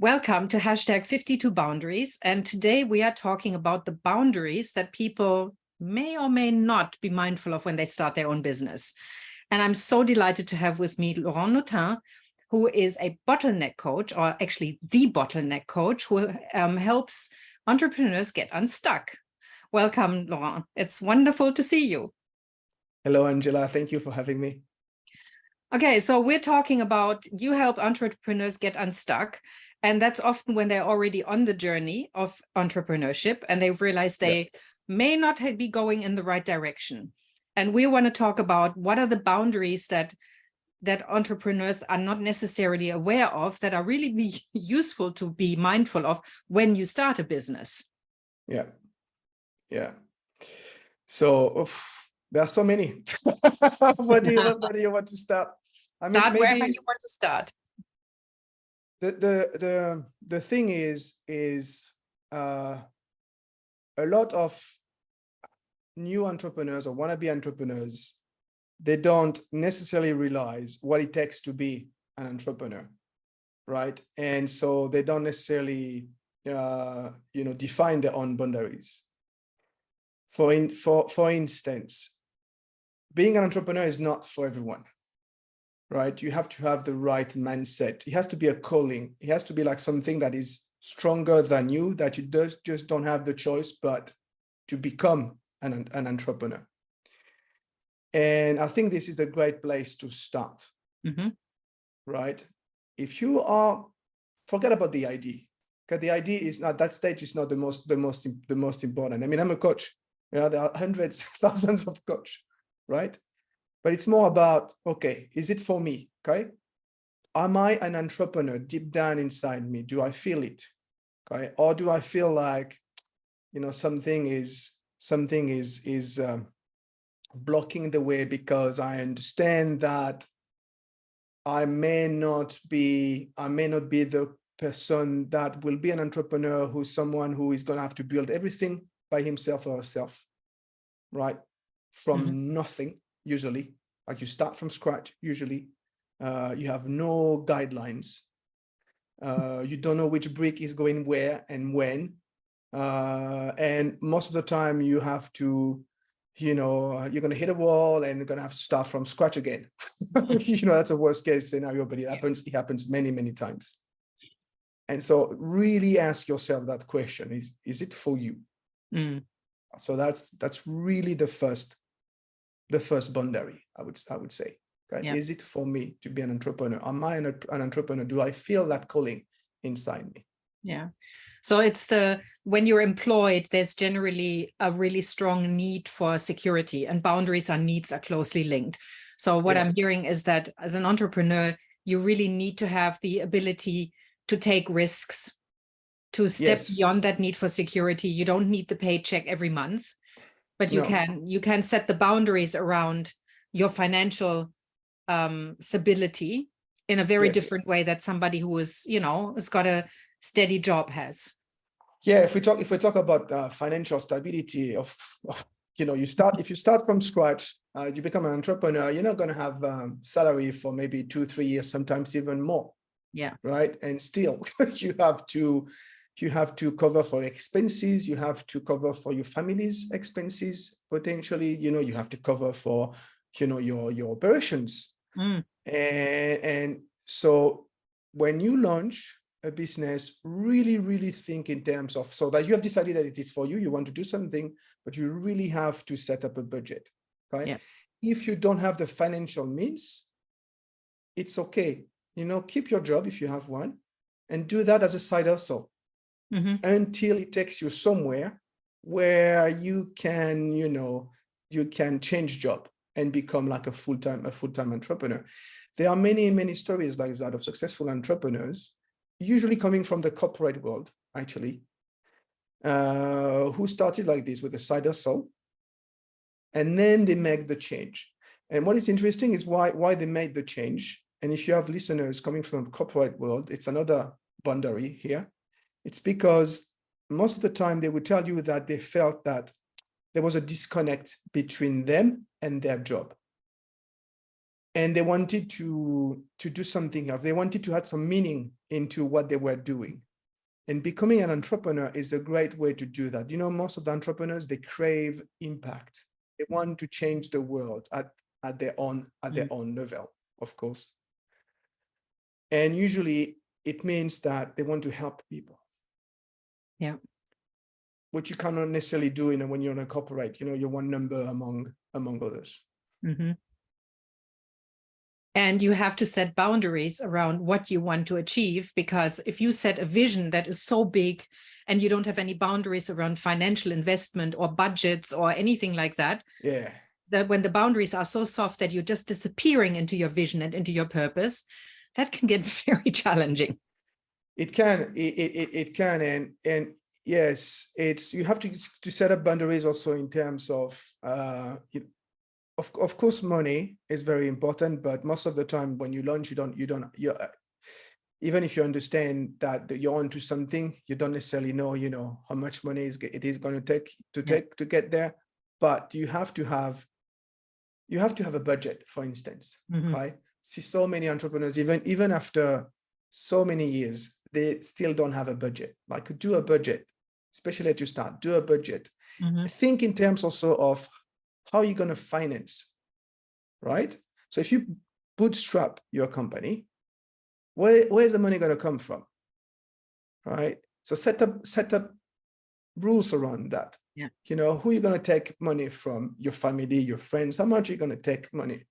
Welcome to hashtag 52 Boundaries. And today we are talking about the boundaries that people may or may not be mindful of when they start their own business. And I'm so delighted to have with me Laurent Notin, who is a bottleneck coach, or actually the bottleneck coach, who helps entrepreneurs get unstuck. Welcome, Laurent. It's wonderful to see you. Hello, Angela. Thank you for having me. Okay, so we're talking about you help entrepreneurs get unstuck. And that's often when they're already on the journey of entrepreneurship and they realize they may not be going in the right direction. And we want to talk about what are the boundaries that entrepreneurs are not necessarily aware of that are really useful to be mindful of when you start a business. Yeah. So there are so many. Where do you want to start? I mean, start wherever you want to start. The thing is a lot of new entrepreneurs or wannabe entrepreneurs, they don't necessarily realize what it takes to be an entrepreneur, right? And so they don't necessarily define their own boundaries. For instance, being an entrepreneur is not for everyone. Right? You have to have the right mindset. It has to be a calling. It has to be like something that is stronger than you, that you just don't have the choice, but to become an entrepreneur. And I think this is a great place to start, right? If you are, forget about the idea, because the idea is not, that stage is not the most important. I mean, I'm a coach. There are hundreds, thousands of coaches, right? But it's more about, okay, is it for me? Okay. Am I an entrepreneur deep down inside me? Do I feel it? Okay. Or do I feel like, something is blocking the way because I understand that I may not be the person that will be an entrepreneur who's someone who is going to have to build everything by himself or herself, right? From nothing. Usually, like you start from scratch, usually you have no guidelines. You don't know which brick is going where and when. And most of the time you have to, you're going to hit a wall and you're going to have to start from scratch again. That's a worst case scenario, but it happens many, many times. And so really ask yourself that question, is it for you? So that's really the first boundary, I would say. Okay? Yeah. Is it for me to be an entrepreneur? Am I an entrepreneur? Do I feel that calling inside me? Yeah. So it's when you're employed, there's generally a really strong need for security, and boundaries and needs are closely linked. So what I'm hearing is that as an entrepreneur, you really need to have the ability to take risks, to step beyond that need for security. You don't need the paycheck every month. But you can set the boundaries around your financial stability in a very different way that somebody who is, has got a steady job has. Yeah, if we talk about financial stability if you start from scratch, you become an entrepreneur, you're not going to have salary for maybe 2-3 years, sometimes even more. Yeah. Right. And still you have to cover for expenses. You have to cover for your family's expenses. Potentially, you have to cover for, your operations. And so when you launch a business, really, really think in terms of, so that you have decided that it is for you, you want to do something, but you really have to set up a budget. Right. Yeah. If you don't have the financial means, it's okay. Keep your job if you have one and do that as a side hustle. Until it takes you somewhere where you can, you can change job and become like a full-time entrepreneur. There are many, many stories like that of successful entrepreneurs, usually coming from the corporate world, actually, who started like this with a side hustle, and then they make the change. And what is interesting is why they made the change. And if you have listeners coming from the corporate world, it's another boundary here. It's because most of the time they would tell you that they felt that there was a disconnect between them and their job. and they wanted to do something else. They wanted to add some meaning into what they were doing. And becoming an entrepreneur is a great way to do that. You know, most of the entrepreneurs, they crave impact. They want to change the world at their own level, of course. And usually it means that they want to help people. Yeah. Which you cannot necessarily do when you're in a corporate, you know, you're one number among others. Mm-hmm. And you have to set boundaries around what you want to achieve, because if you set a vision that is so big and you don't have any boundaries around financial investment or budgets or anything like that, yeah, that when the boundaries are so soft that you're just disappearing into your vision and into your purpose, that can get very challenging. It can, and yes, you have to set up boundaries also in terms of, of course, money is very important, but most of the time when you launch, even if you understand that you're onto something, you don't necessarily know, you know, how much money it is going to take to get there. But you have to have a budget, for instance. Mm-hmm. Right? See so many entrepreneurs, even after so many years, they still don't have a budget. Like, do a budget, especially at you start, do a budget. Mm-hmm. Think in terms also of how you're going to finance, right? So if you bootstrap your company, where's the money going to come from, right? So set up rules around that. Yeah. You know, who you're going to take money from, your family, your friends, how much you're going to take money,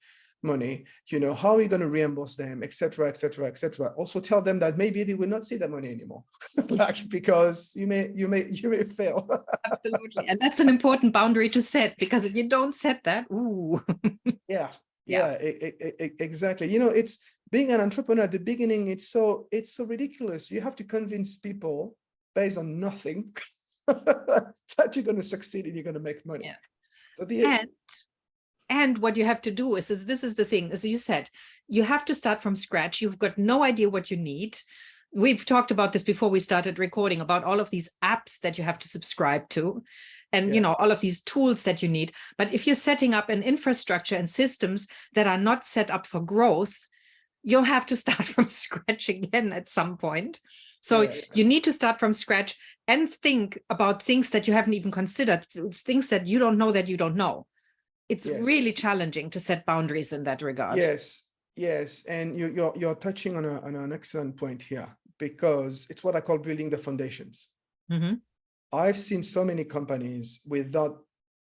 you know, how are you going to reimburse them, etc., etc., etc. Also tell them that maybe they will not see the money anymore, like, because you may fail. Absolutely. And that's an important boundary to set, because if you don't set that, ooh. Yeah, exactly. You know, it's being an entrepreneur at the beginning, it's so ridiculous. You have to convince people based on nothing that you're going to succeed and you're going to make money. Yeah. So and what you have to do is this is the thing, as you said, you have to start from scratch. You've got no idea what you need. We've talked about this before we started recording, about all of these apps that you have to subscribe to, and you know, all of these tools that you need. But if you're setting up an infrastructure and systems that are not set up for growth, you'll have to start from scratch again at some point. So you need to start from scratch and think about things that you haven't even considered, things that you don't know that you don't know. It's really challenging to set boundaries in that regard. Yes, and you're touching on an excellent point here, because it's what I call building the foundations. Mm-hmm. I've seen so many companies without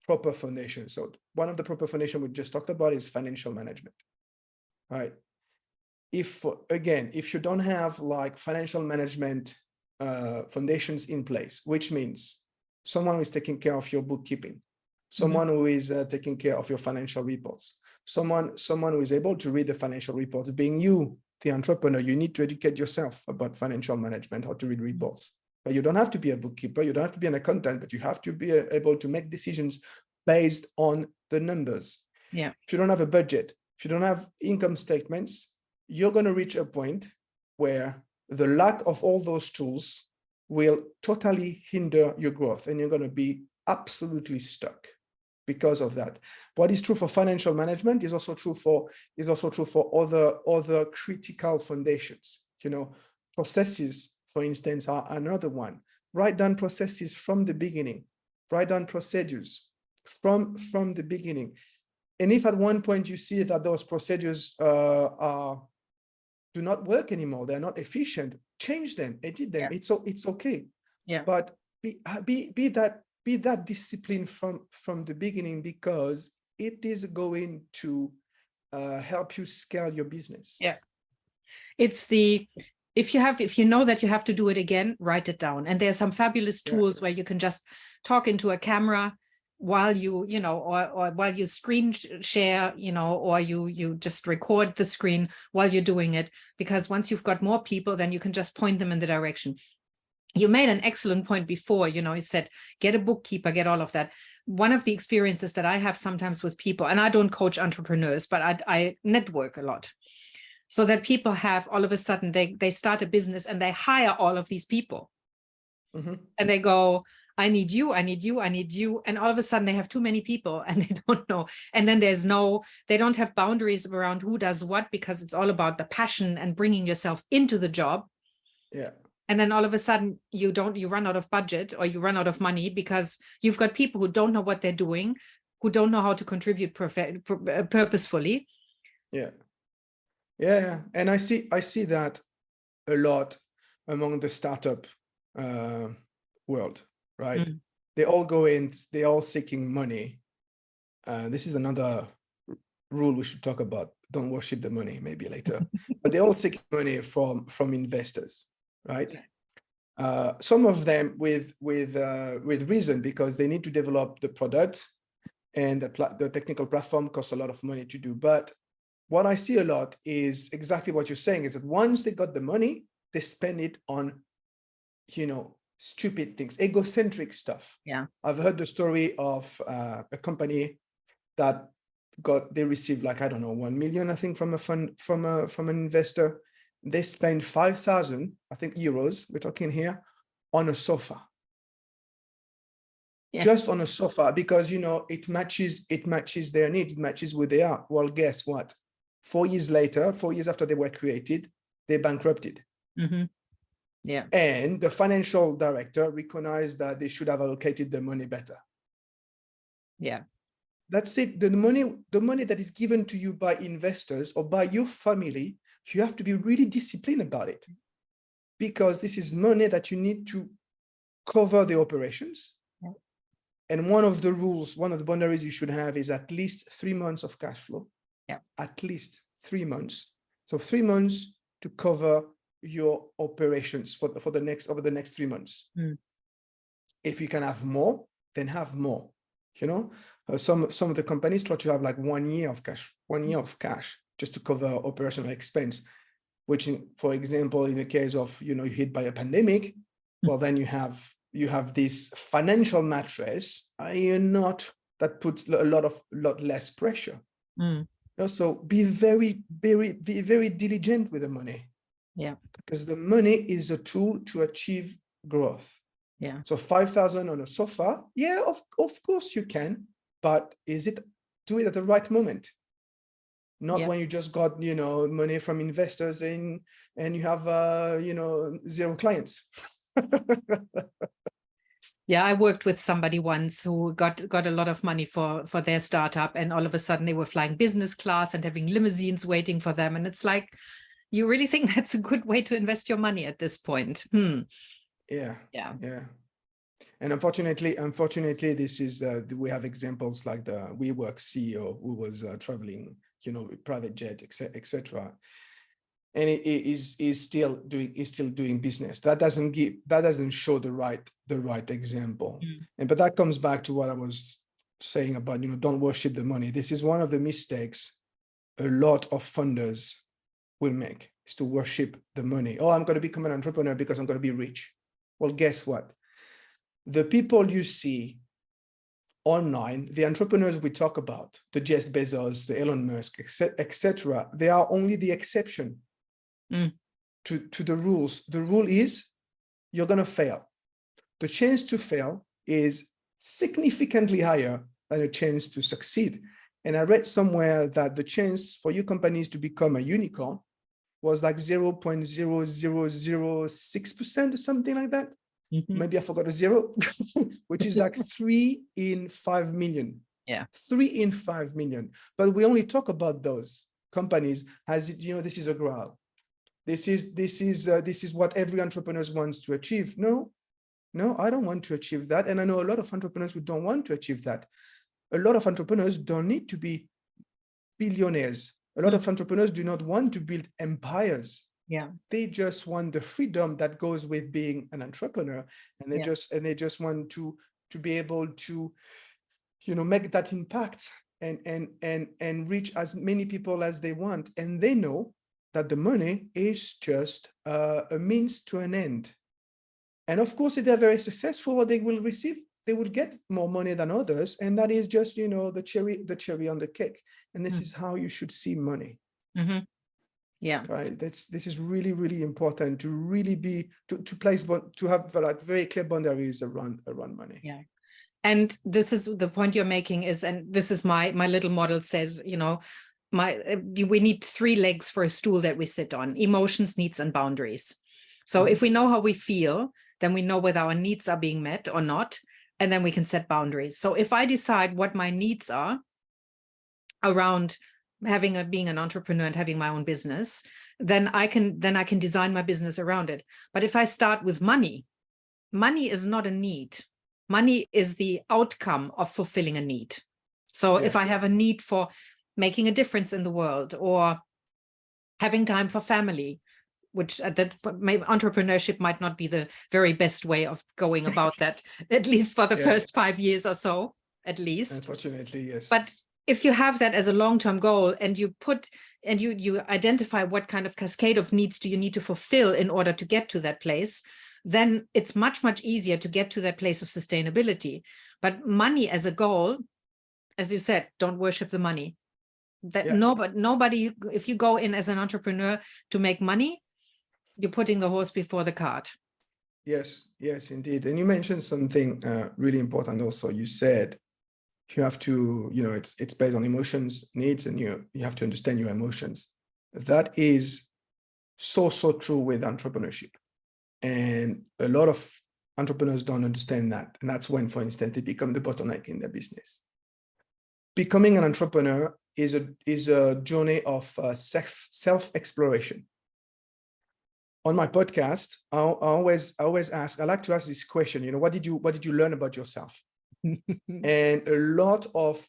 proper foundation. So one of the proper foundation we just talked about is financial management, right? If you don't have like financial management foundations in place, which means someone who is taking care of your bookkeeping, someone who is taking care of your financial reports, someone who is able to read the financial reports. Being you, the entrepreneur, you need to educate yourself about financial management, how to read reports. But you don't have to be a bookkeeper, you don't have to be an accountant, but you have to be able to make decisions based on the numbers. Yeah. If you don't have a budget, if you don't have income statements, you're going to reach a point where the lack of all those tools will totally hinder your growth, and you're going to be absolutely stuck because of that. What is true for financial management is also true for other critical foundations. You know, processes, for instance, are another one. Write down processes from the beginning. Write down procedures from the beginning. And if at one point you see that those procedures do not work anymore, they're not efficient, change them, edit them. Yeah. It's okay. Yeah. But be that disciplined from the beginning, because it is going to help you scale your business. Yeah. It's if you know that you have to do it again, write it down. And there's some fabulous tools where you can just talk into a camera while you know, or while you screen share, you know, or you just record the screen while you're doing it, because once you've got more people, then you can just point them in the direction. You made an excellent point before, you know, you said, get a bookkeeper, get all of that. One of the experiences that I have sometimes with people, and I don't coach entrepreneurs, but I network a lot. So that people have all of a sudden, they start a business and they hire all of these people. And they go, I need you, I need you, I need you. And all of a sudden they have too many people and they don't know. And then they don't have boundaries around who does what, because it's all about the passion and bringing yourself into the job. Yeah. And then all of a sudden you run out of budget, or you run out of money, because you've got people who don't know what they're doing, who don't know how to contribute purposefully. Yeah. Yeah. And I see that a lot among the startup world, right? Mm. They all go in, they all seeking money. This is another rule we should talk about. Don't worship the money, maybe later. But they all seek money from investors, right? Some of them with reason, because they need to develop the product, and the technical platform costs a lot of money to do. But what I see a lot is exactly what you're saying, is that once they got the money, they spend it on, stupid things, egocentric stuff. Yeah. I've heard the story of a company that they received, like, I don't know, 1 million, I think, from a fund, from an investor. They spend 5,000, I think, euros, we're talking here, on a sofa. Yeah. Just on a sofa, because it matches their needs, it matches who they are. Well, guess what? 4 years later, 4 years after they were created, they bankrupted. Mm-hmm. Yeah. And the financial director recognized that they should have allocated the money better. Yeah. That's it. The money that is given to you by investors or by your family, you have to be really disciplined about it, because this is money that you need to cover the operations. Yeah. And one of the rules, one of the boundaries you should have is at least 3 months of cash flow. Yeah. At least 3 months. So 3 months to cover your operations for the next 3 months. Mm. If you can have more, then have more. Some of the companies try to have like 1 year of cash, just to cover operational expense, which, for example, in the case of, you're hit by a pandemic, well, then you have this financial mattress, that puts a lot less pressure. Mm. So be very, very, be very diligent with the money. Yeah. Because the money is a tool to achieve growth. Yeah. So 5,000 on a sofa, yeah, of course you can, but do it at the right moment. Not when you just got, money from investors and you have, 0 clients. Yeah, I worked with somebody once who got a lot of money for their startup, and all of a sudden they were flying business class and having limousines waiting for them. And it's like, you really think that's a good way to invest your money at this point? Yeah. Yeah. And unfortunately, this is we have examples like the WeWork CEO who was traveling, with private jet, etc. And it is still doing business. That doesn't show the right example. But that comes back to what I was saying about, don't worship the money. This is one of the mistakes a lot of funders will make, is to worship the money. Oh, I'm going to become an entrepreneur because I'm going to be rich. Well, guess what? The people you see online, the entrepreneurs we talk about, the Jeff Bezos, the Elon Musk, etc., they are only the exception to the rules. The rule is you're going to fail. The chance to fail is significantly higher than a chance to succeed. And I read somewhere that the chance for your companies to become a unicorn was like 0.0006% or something like that. Mm-hmm. Maybe I forgot a zero, which is like 3 in 5 million. Yeah. 3 in 5 million. But we only talk about those companies as this is a graal. This is what every entrepreneur wants to achieve. No, I don't want to achieve that. And I know a lot of entrepreneurs who don't want to achieve that. A lot of entrepreneurs don't need to be billionaires. A lot of entrepreneurs do not want to build empires. Yeah. They just want the freedom that goes with being an entrepreneur. And they just want to be able to, make that impact and reach as many people as they want. And they know that the money is just a means to an end. And of course, if they're very successful, they will get more money than others. And that is just, the cherry on the cake. And this is how you should see money. Mm-hmm. Yeah. Right. This is really, really important to really be to have like very clear boundaries around money. Yeah. And this is the point you're making is, and this is my little model says, we need 3 legs for a stool that we sit on: emotions, needs, and boundaries. So if we know how we feel, then we know whether our needs are being met or not, and then we can set boundaries. So if I decide what my needs are around being an entrepreneur and having my own business, then I can design my business around it. But if I start with money is not a need. Money is the outcome of fulfilling a need. So if I have a need for making a difference in the world, or having time for family, which maybe entrepreneurship might not be the very best way of going about that, at least for the first 5 years or so, at least. Unfortunately, yes. But if you have that as a long-term goal, and you identify what kind of cascade of needs do you need to fulfill in order to get to that place, then it's much, much easier to get to that place of sustainability. But money as a goal, as you said, don't worship the money. Nobody, if you go in as an entrepreneur to make money, you're putting the horse before the cart. Yes, indeed. And you mentioned something really important also. You said you have to, it's based on emotions, needs, and you have to understand your emotions. That is so true with entrepreneurship. And a lot of entrepreneurs don't understand that. And that's when, for instance, they become the bottleneck in their business. Becoming an entrepreneur is a journey of self-exploration. On my podcast, I always ask, I like to ask this question, what did you learn about yourself? And a lot of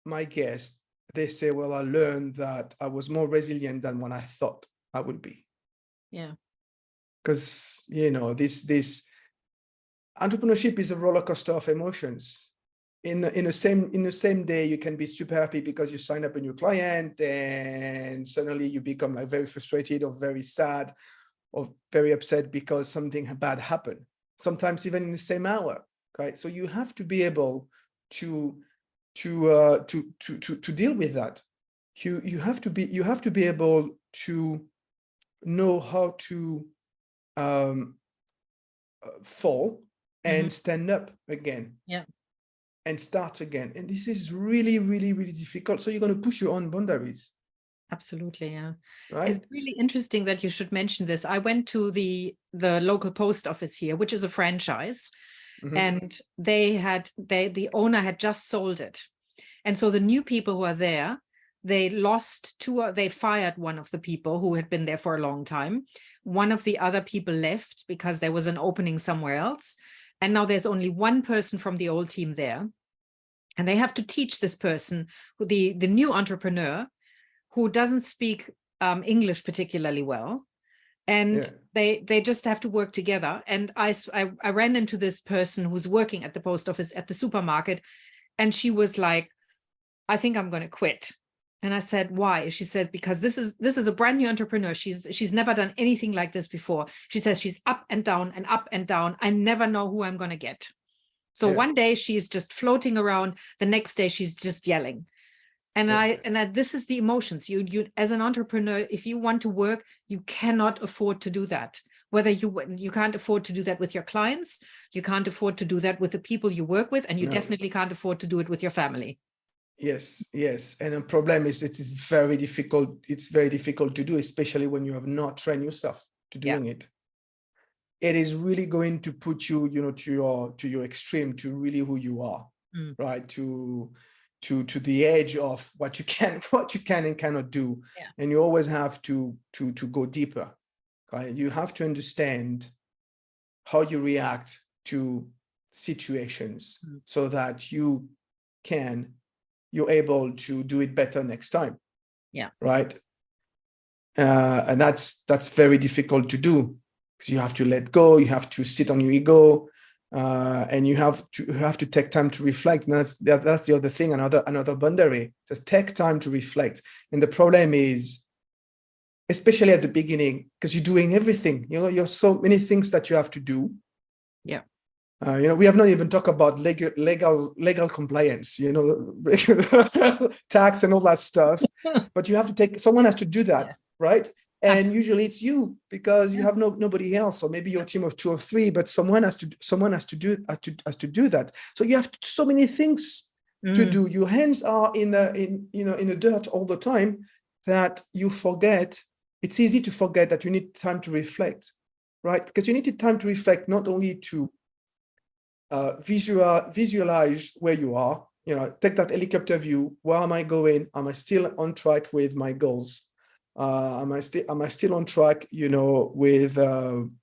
my guests, they say, well, I learned that I was more resilient than what I thought I would be. Yeah. Because, this entrepreneurship is a roller coaster of emotions. In the same day, you can be super happy because you sign up a new client, and suddenly you become like very frustrated or very sad or very upset because something bad happened. Sometimes even in the same hour. Okay, so you have to be able to deal with that. You have to be able to know how to fall and stand up again. Yeah. And start again. And this is really, really, really difficult. So you're going to push your own boundaries. Absolutely, yeah. Right. It's really interesting that you should mention this. I went to the local post office here, which is a franchise, and the owner had just sold it. And so the new people who are there, they fired one of the people who had been there for a long time. One of the other people left because there was an opening somewhere else. And now there's only one person from the old team there. And they have to teach this person, the new entrepreneur, who doesn't speak English particularly well. And they just have to work together. And I ran into this person who's working at the post office at the supermarket. And she was like, I think I'm going to quit. And I said, why? She said, because this is a brand new entrepreneur. She's never done anything like this before. She says she's up and down and up and down. I never know who I'm going to get. So one day she's just floating around. The next day she's just yelling. And this is the emotions. You as an entrepreneur, if you want to work, you cannot afford to do that. Whether you can't afford to do that with your clients, you can't afford to do that with the people you work with, and you definitely can't afford to do it with your family. Yes. And the problem is it is very difficult. It's very difficult to do, especially when you have not trained yourself to doing it. It is really going to put you, to your extreme, to really who you are, right? To the edge of what you can and cannot do. And you always have to go deeper. Right? You have to understand how you react to situations so that you're able to do it better next time. Yeah. Right. And that's very difficult to do, because you have to let go, you have to sit on your ego, and you have to take time to reflect. And that's the other thing, another boundary. Just take time to reflect. And the problem is, especially at the beginning, because you're doing everything, you're so many things that you have to do. Yeah. We have not even talked about legal compliance, tax and all that stuff. But you have to someone has to do that, right? And usually it's you, because you have nobody else, or maybe your team of 2 or 3, but someone has to do that. So you have so many things to do. Your hands are in the dirt all the time, that you forget. It's easy to forget that you need time to reflect, right? Because you need time to reflect, not only to visualize where you are, take that helicopter view. Where am I going? Am I still on track with my goals? Am I still on track, with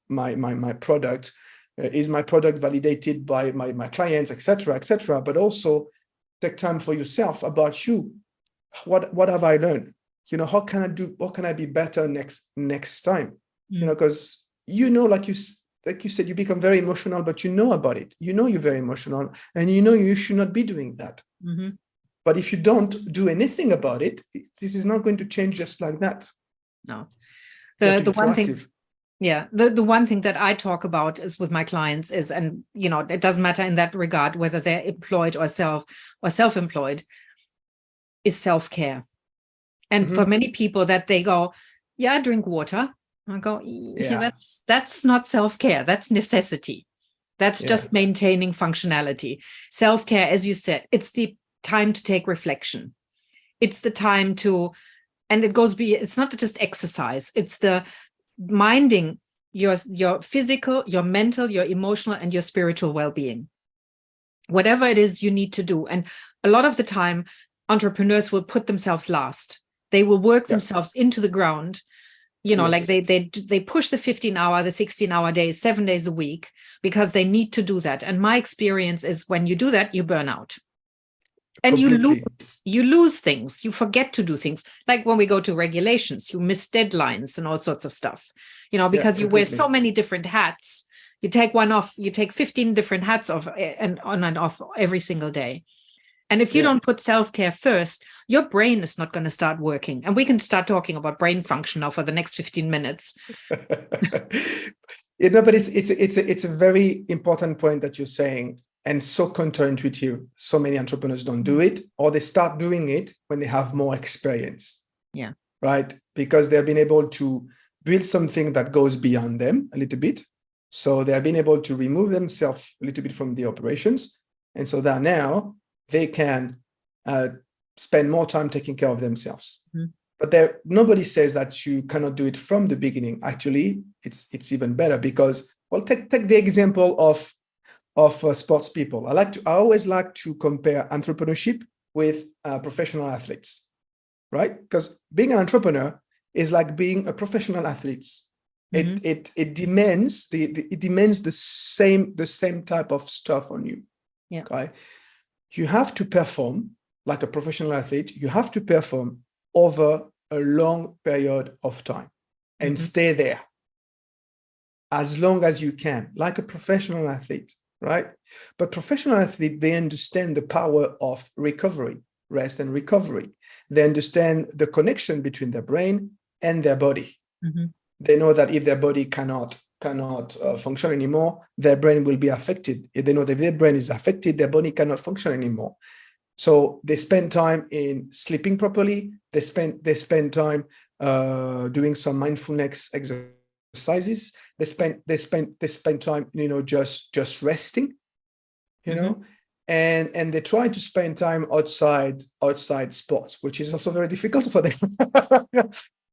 my product? Is my product validated by my clients, etc. But also take time for yourself, about you. What have I learned? What can I be better next time? Because like you said, you become very emotional, but about it. You're very emotional, and you should not be doing that. But if you don't do anything about it, it is not going to change just like that. No. The one thing, the one thing that I talk about is with my clients is, and it doesn't matter in that regard whether they're employed or self-employed, is self-care. And for many people, that they go, I drink water. I go, that's not self-care. That's necessity. That's just maintaining functionality. Self-care, as you said, it's the time to take reflection. It's the time to, and it's not just exercise. It's the minding your physical, your mental, your emotional, and your spiritual well-being. Whatever it is you need to do. And a lot of the time, entrepreneurs will put themselves last. They will work themselves into the ground. Like they push the 15-hour, the 16-hour days, 7 days a week, because they need to do that. And my experience is, when you do that, you burn out. And you lose things. You forget to do things. Like when we go to regulations, you miss deadlines and all sorts of stuff, because you wear so many different hats. You take one off, you take 15 different hats off and on and off every single day. And if you don't put self-care first, your brain is not going to start working. And we can start talking about brain function now for the next 15 minutes. But it's a very important point that you're saying, and so counterintuitive. So many entrepreneurs don't do it, or they start doing it when they have more experience. Yeah. Right? Because they've been able to build something that goes beyond them a little bit. So they have been able to remove themselves a little bit from the operations. And so that now they can spend more time taking care of themselves. But nobody says that you cannot do it from the beginning. Actually, it's even better, because, take the example of sports people. I always like to compare entrepreneurship with professional athletes, right? Because being an entrepreneur is like being a professional athlete. It demands the same type of stuff on you. Yeah. Okay. You have to perform like a professional athlete. You have to perform over a long period of time and stay there as long as you can, like a professional athlete, right? But professional athletes, they understand the power of recovery, rest and recovery. They understand the connection between their brain and their body. They know that if their body cannot function anymore, their brain will be affected. If they know that if their brain is affected, their body cannot function anymore. So they spend time in sleeping properly. They spend time doing some mindfulness exercises. They spend time, just resting, and they try to spend time outside sports, which is also very difficult for them.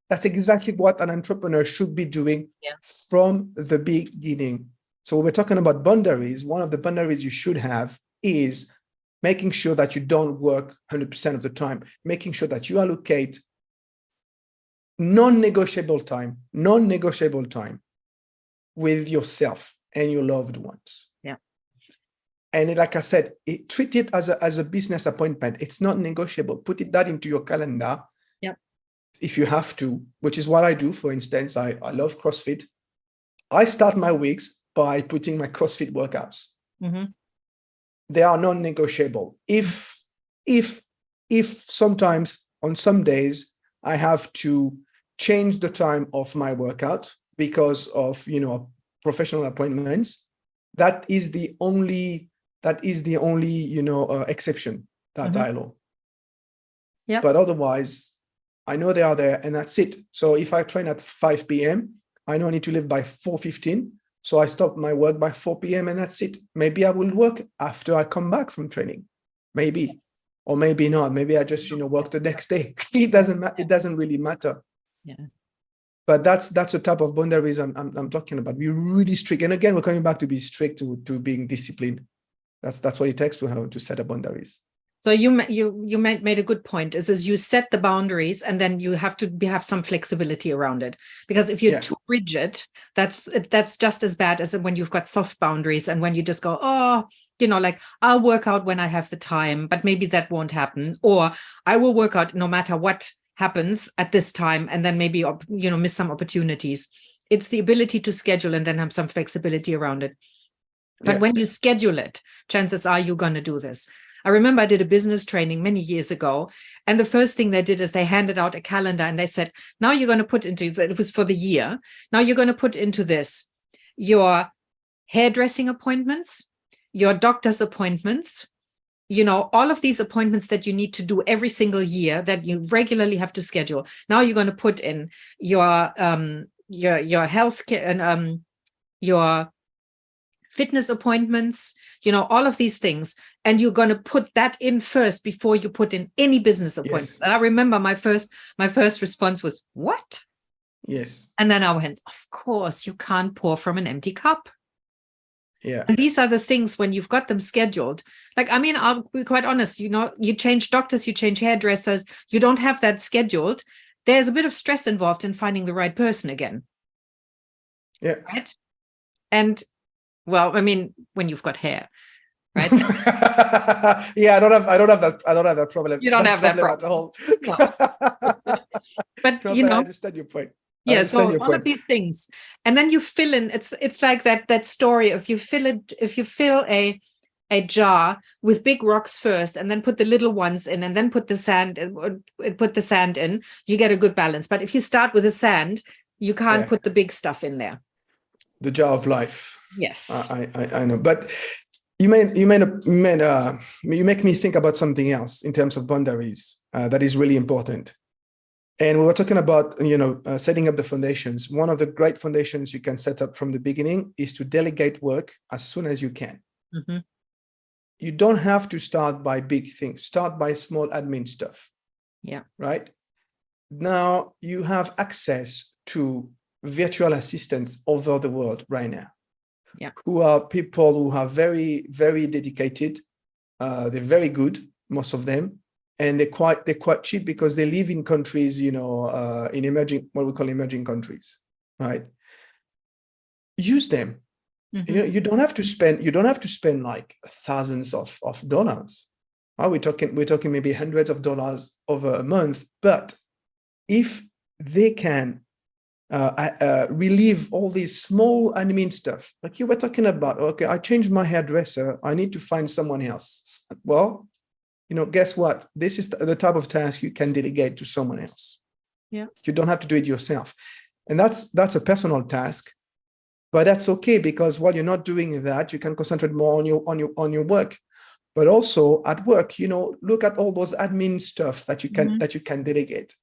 That's exactly what an entrepreneur should be doing from the beginning. So when we're talking about boundaries, one of the boundaries you should have is making sure that you don't work 100% of the time, making sure that you allocate non-negotiable time with yourself and your loved ones. Yeah. And like I said, treat it as a business appointment. It's not negotiable. Put that into your calendar. If you have to, which is what I do. For instance, I love CrossFit. I start my weeks by putting my CrossFit workouts. They are non-negotiable. If sometimes on some days I have to change the time of my workout because of professional appointments, that is the only exception that I allow. Yeah. But otherwise, I know they are there, and that's it. So if I train at 5 p.m., I know I need to leave by 4:15. So I stop my work by 4 p.m. and that's it. Maybe I will work after I come back from training. Maybe, or maybe not. Maybe I just, work the next day. It doesn't really matter. Yeah. But that's the type of boundaries I'm talking about. We're really strict. And again, we're coming back to be strict to being disciplined. That's what it takes to set up boundaries. So you made a good point. Is you set the boundaries, and then you have to have some flexibility around it. Because if you're too rigid, that's just as bad as when you've got soft boundaries, and when you just go, oh, like I'll work out when I have the time, but maybe that won't happen, or I will work out no matter what happens at this time, and then maybe miss some opportunities. It's the ability to schedule and then have some flexibility around it. But when you schedule it, chances are you're going to do this. I remember I did a business training many years ago, and the first thing they did is they handed out a calendar and they said, now you're going to put into, it was for the year, now you're going to put into this your hairdressing appointments, your doctor's appointments, all of these appointments that you need to do every single year that you regularly have to schedule. Now you're going to put in your health care and your fitness appointments, all of these things. And you're going to put that in first before you put in any business appointments. Yes. And I remember my first response was, what? Yes. And then I went, of course, you can't pour from an empty cup. Yeah. And these are the things when you've got them scheduled. I'll be quite honest, you change doctors, you change hairdressers, you don't have that scheduled. There's a bit of stress involved in finding the right person again. Yeah. Right. And when you've got hair, right? Yeah, I don't have that problem. You don't have that problem at all. No. But I understand your point. Yeah, so all of these things, and then you fill in. It's like that story of you fill a jar with big rocks first, and then put the little ones in, and then put the sand in. You get a good balance. But if you start with the sand, you can't put the big stuff in there. The jar of life. Yes, I know, but you make me think about something else in terms of boundaries that is really important. And we were talking about setting up the foundations. One of the great foundations you can set up from the beginning is to delegate work as soon as you can. Mm-hmm. You don't have to start by big things. Start by small admin stuff. Yeah. Right. Now you have access to virtual assistants over the world right now. Yeah. Who are people who are very, very dedicated. They're very good, most of them, and they're quite cheap because they live in countries, in what we call emerging countries, right? Use them. Mm-hmm. You don't have to spend like thousands of dollars. We're talking maybe hundreds of dollars over a month, but if they can relieve all these small admin stuff, like you were talking about. Okay, I changed my hairdresser. I need to find someone else. Well, guess what? This is the type of task you can delegate to someone else. Yeah, you don't have to do it yourself, and that's a personal task, but that's okay because while you're not doing that, you can concentrate more on your work. But also at work, look at all those admin stuff that you can delegate.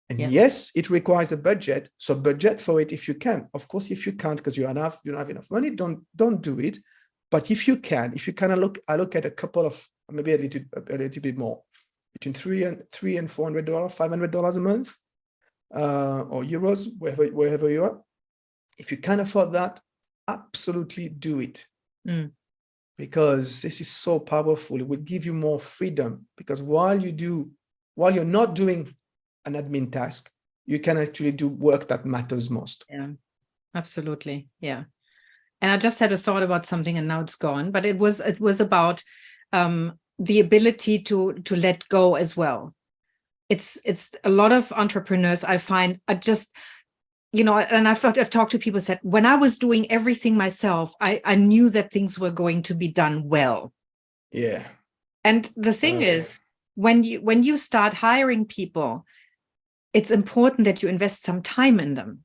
And yes, it requires a budget. So budget for it if you can. Of course, if you can't because you don't have enough money, don't do it. But if you can allocate a couple of, maybe a little bit more, between $300 and $400, $500 a month, or euros, wherever you are. If you can afford that, absolutely do it. Because this is so powerful. It will give you more freedom. Because while you're not doing an admin task, you can actually do work that matters most. Yeah, absolutely. Yeah. And I just had a thought about something and now it's gone, but it was about the ability to let go as well. It's a lot of entrepreneurs I find are just, and I've talked to people who said, when I was doing everything myself, I knew that things were going to be done well. Yeah. And the thing is, when you start hiring people, it's important that you invest some time in them.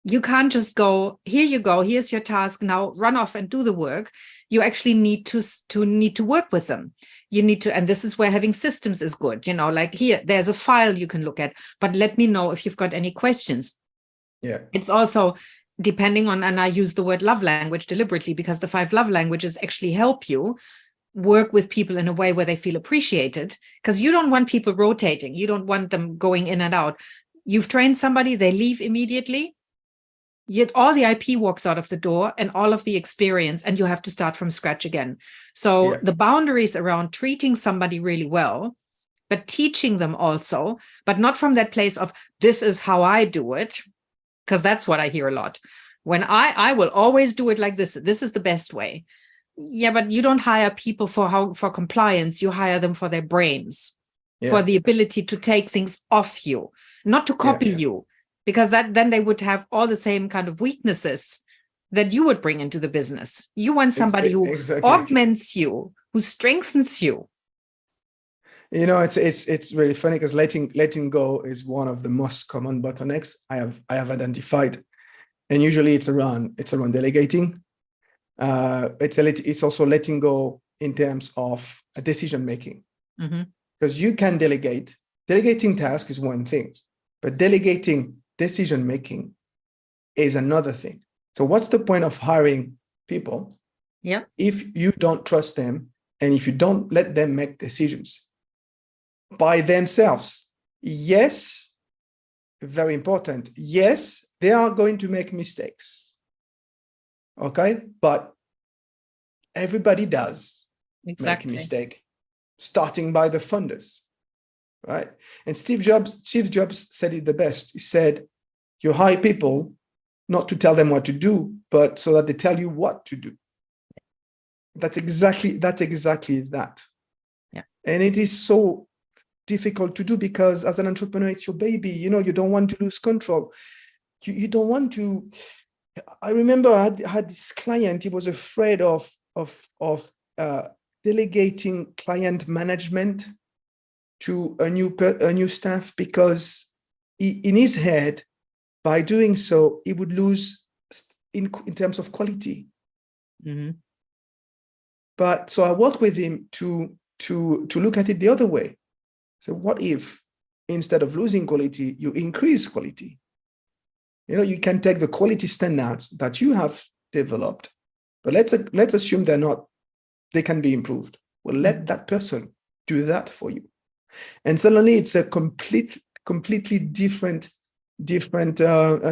You can't just go, here you go, here's your task, now run off and do the work. You actually need to work with them. You need to, and this is where having systems is good, like here, there's a file you can look at, but let me know if you've got any questions. Yeah. It's also depending on, and I use the word love language deliberately because the 5 love languages actually help you work with people in a way where they feel appreciated, because you don't want people rotating. You don't want them going in and out. You've trained somebody, they leave immediately. Yet all the IP walks out of the door and all of the experience, and you have to start from scratch again. So the boundaries around treating somebody really well, but teaching them also, but not from that place of this is how I do it, because that's what I hear a lot. When I will always do it like this. This is the best way. Yeah, but you don't hire people for compliance. You hire them for their brains, for the ability to take things off you, not to copy you. Because then they would have all the same kind of weaknesses that you would bring into the business. You want somebody who augments you, who strengthens you. It's really funny because letting go is one of the most common bottlenecks I have identified, and usually it's around delegating. It's also letting go in terms of a decision making, because you can delegate. Delegating task is one thing, but delegating decision making is another thing. So what's the point of hiring people if you don't trust them and if you don't let them make decisions by themselves? Yes, very important. Yes, they are going to make mistakes. Okay, but everybody does make a mistake, starting by the funders. Right. And Steve Jobs said it the best. He said, you hire people not to tell them what to do, but so that they tell you what to do. That's exactly that. Yeah. And it is so difficult to do because as an entrepreneur, it's your baby. You don't want to lose control. You don't want to. I remember I had this client. He was afraid of delegating client management to a new staff, because in his head, by doing so, he would lose in terms of quality. But so I worked with him to look at it the other way. So what if instead of losing quality, you increase quality? You can take the quality standards that you have developed, but let's assume they can be improved. Well, let that person do that for you. And suddenly it's a completely different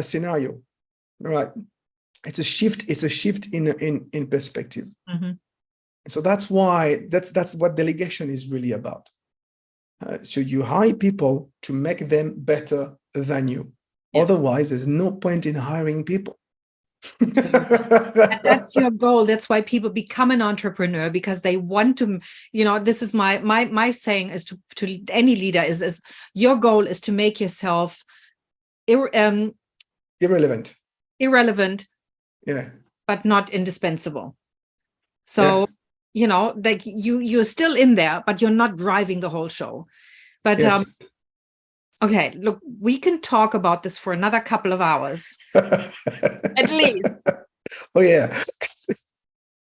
scenario, right? It's a shift in perspective. So that's why that's what delegation is really about. So you hire people to make them better than you. Otherwise, there's no point in hiring people. That's your goal. That's why people become an entrepreneur, because they want to, this is my saying is to any leader is your goal is to make yourself irrelevant, but not indispensable. So like you're still in there, but you're not driving the whole show. But okay, look, we can talk about this for another couple of hours. At least. Oh, yeah.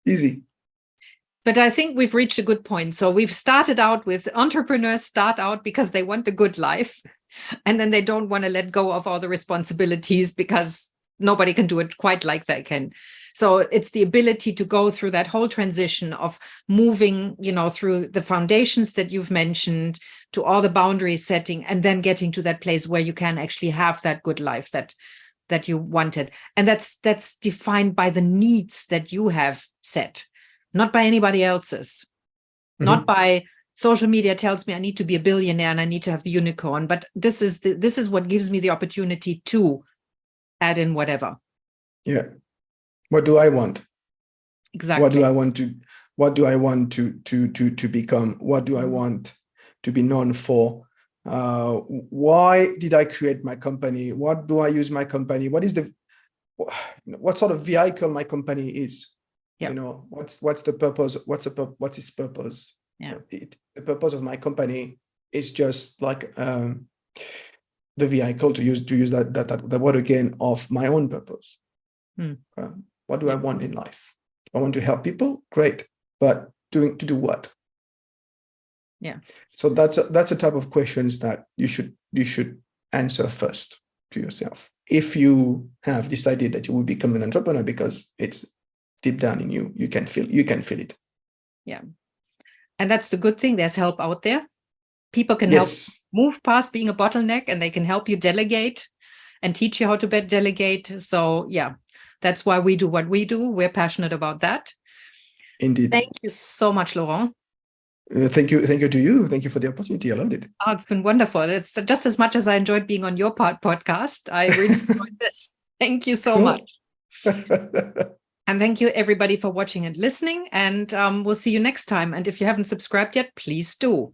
Easy. But I think we've reached a good point. So we've started out with entrepreneurs start out because they want the good life. And then they don't want to let go of all the responsibilities because nobody can do it quite like they can. So it's the ability to go through that whole transition of moving, through the foundations that you've mentioned to all the boundary setting, and then getting to that place where you can actually have that good life that you wanted. And that's defined by the needs that you have set, not by anybody else's, not by social media tells me I need to be a billionaire and I need to have the unicorn, but this is what gives me the opportunity to add in whatever. Yeah. What do I want? Exactly. What do I want to become? What do I want to be known for? Why did I create my company? What do I use my company? What sort of vehicle my company is? Yep. What's the purpose? What's its purpose? Yeah. The purpose of my company is just like the vehicle, to use that word again, of my own purpose. What do I want in life? I want to help people, great, but to do what? Yeah. So that's a type of questions that you should answer first to yourself. If you have decided that you will become an entrepreneur, because it's deep down in you, you can feel it. Yeah. And that's the good thing. There's help out there. People can help Yes. move past being a bottleneck, and they can help you delegate and teach you how to delegate. So yeah, that's why we do what we do. We're passionate about that. Indeed. Thank you so much, Laurent. Thank you to you. Thank you for the opportunity. I loved it. Oh, it's been wonderful. It's just as much as I enjoyed being on your podcast. I really enjoyed this. Thank you so much. And thank you everybody for watching and listening. And we'll see you next time. And if you haven't subscribed yet, please do.